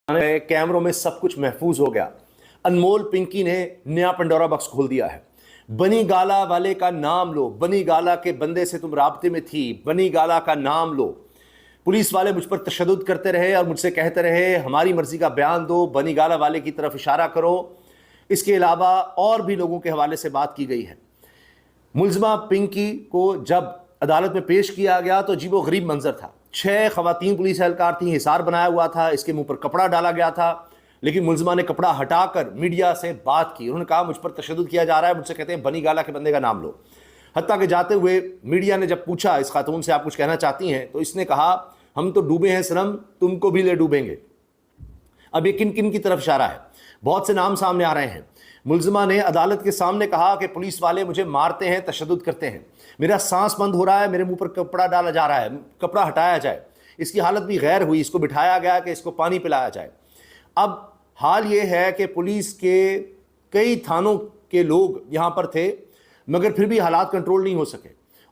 कैमरों में सब कुछ महफूज हो गया। अनमोल पिंकी ने नया पंडोरा बॉक्स खोल दिया है। बनी गाला वाले का नाम लो, बनी गाला के बंदे से तुम राब्ते में थी, बनी गाला का नाम लो। पुलिस वाले मुझ पर तशद्दुद करते रहे और मुझसे कहते रहे हमारी मर्जी का बयान दो, बनी गाला वाले की तरफ इशारा करो। इसके अलावा और भी लोगों के हवाले से बात की गई है। मुलजमा पिंकी को जब अदालत में पेश किया गया तो अजीबो गरीब मंजर था। 6 खवातीन पुलिस एहलकार थी, हिसार बनाया हुआ था, इसके मुंह पर कपड़ा डाला गया था, लेकिन मुलजमा ने कपड़ा हटाकर मीडिया से बात की। उन्होंने कहा मुझ पर तशद्दुद किया जा रहा है, मुझसे कहते हैं बनी गाला के बंदे का नाम लो। हत्ता के जाते हुए मीडिया ने जब पूछा इस खातून से आप कुछ कहना चाहती हैं, तो इसने कहा हम तो डूबे हैं सनम, तुमको भी ले डूबेंगे। अब ये किन किन की तरफ इशारा है? बहुत से नाम सामने आ रहे हैं। मुलजमा ने अदालत के सामने कहा कि पुलिस वाले मुझे मारते हैं, तशद्दुद करते हैं, मेरा सांस बंद हो रहा है, मेरे मुंह पर कपड़ा डाला जा रहा है, कपड़ा हटाया जाए। इसकी हालत भी गैर हुई, इसको बिठाया गया कि इसको पानी पिलाया जाए। अब हाल ये है कि पुलिस के कई थानों के लोग यहाँ पर थे, मगर फिर भी हालात कंट्रोल नहीं हो सके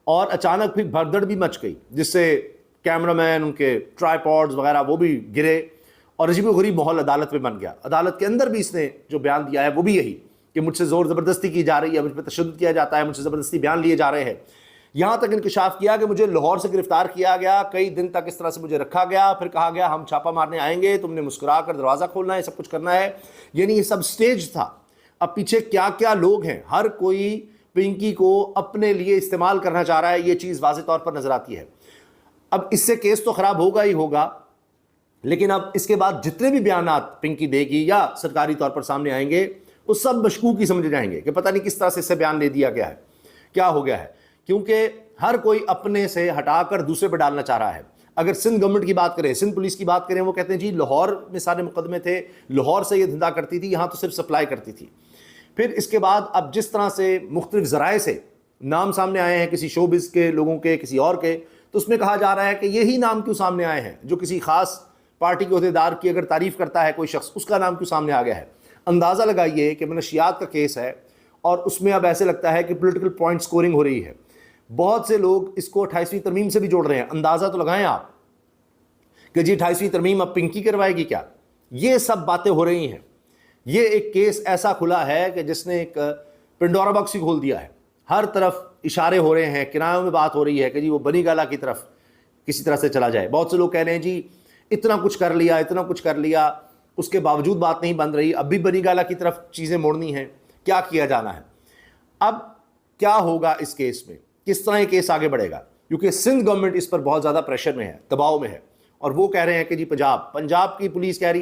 और अचानक फिर भगदड़ भी मच गई, जिससे कैमरामैन, उनके ट्राइपॉड्स वगैरह वो भी गिरे और अजीबोगरीब माहौल अदालत में बन गया। अदालत के अंदर भी इसने जो बयान दिया है वो भी यही कि मुझसे ज़ोर ज़बरदस्ती की जा रही है, मुझ पर तशद्दुद किया जाता है, मुझसे ज़बरदस्ती बयान लिए जा रहे हैं। यहाँ तक इंकशाफ किया कि मुझे लाहौर से गिरफ्तार किया गया, कई दिन तक इस तरह से मुझे रखा गया, फिर कहा गया हम छापा मारने आएंगे, तुमने मुस्कुरा कर दरवाज़ा खोलना है, सब कुछ करना है। यानी ये सब स्टेज था। अब पीछे क्या क्या लोग हैं, हर कोई पिंकी को अपने लिए इस्तेमाल करना चाह रहा है, ये चीज़ वाज़ेह तौर पर नज़र आती है। अब इससे केस तो ख़राब होगा ही होगा, लेकिन अब इसके बाद जितने भी बयानात पिंकी देगी या सरकारी तौर पर सामने आएंगे वो सब मशकूक ही समझे जाएंगे कि पता नहीं किस तरह से इससे बयान ले दिया गया है, क्या हो गया है, क्योंकि हर कोई अपने से हटाकर दूसरे पर डालना चाह रहा है। अगर सिंध गवर्नमेंट की बात करें, सिंध पुलिस की बात करें, वो कहते हैं जी लाहौर में सारे मुकदमे थे, लाहौर से ये धंधा करती थी, यहाँ तो सिर्फ सप्लाई करती थी। फिर इसके बाद अब जिस तरह से मुख्तलिफ ज़राए से नाम सामने आए हैं, किसी शोबिज़ के लोगों के, किसी और के, तो उसमें कहा जा रहा है कि यही नाम क्यों सामने आए हैं जो किसी खास पार्टी के अहदेदार की अगर तारीफ़ करता है कोई शख्स, उसका नाम क्यों सामने आ गया है। अंदाज़ा लगाइए कि मनशियात का केस है और उसमें अब ऐसे लगता है कि पॉलिटिकल पॉइंट स्कोरिंग हो रही है। बहुत से लोग इसको 28वीं तरमीम से भी जोड़ रहे हैं। अंदाज़ा तो लगाएं आप कि जी 28वीं तरमीम अब पिंकी करवाएगी क्या। ये सब बातें हो रही हैं। ये एक केस ऐसा खुला है कि जिसने एक पंडोरा बॉक्स ही खोल दिया है। हर तरफ इशारे हो रहे हैं, किनारों में बात हो रही है कि जी वो बनी गाला की तरफ किसी तरह से चला जाए। बहुत से लोग कह रहे हैं जी इतना कुछ कर लिया, इतना कुछ कर लिया, उसके बावजूद बात नहीं बन रही, अब भी बनी गाला की तरफ चीज़ें मोड़नी हैं, क्या किया जाना है। अब क्या होगा इस केस में, किस तरह ये केस आगे बढ़ेगा, क्योंकि सिंध गवर्नमेंट इस पर बहुत ज़्यादा प्रेशर में है, दबाव में है, और वो कह रहे हैं कि जी पंजाब की पुलिस कह रही है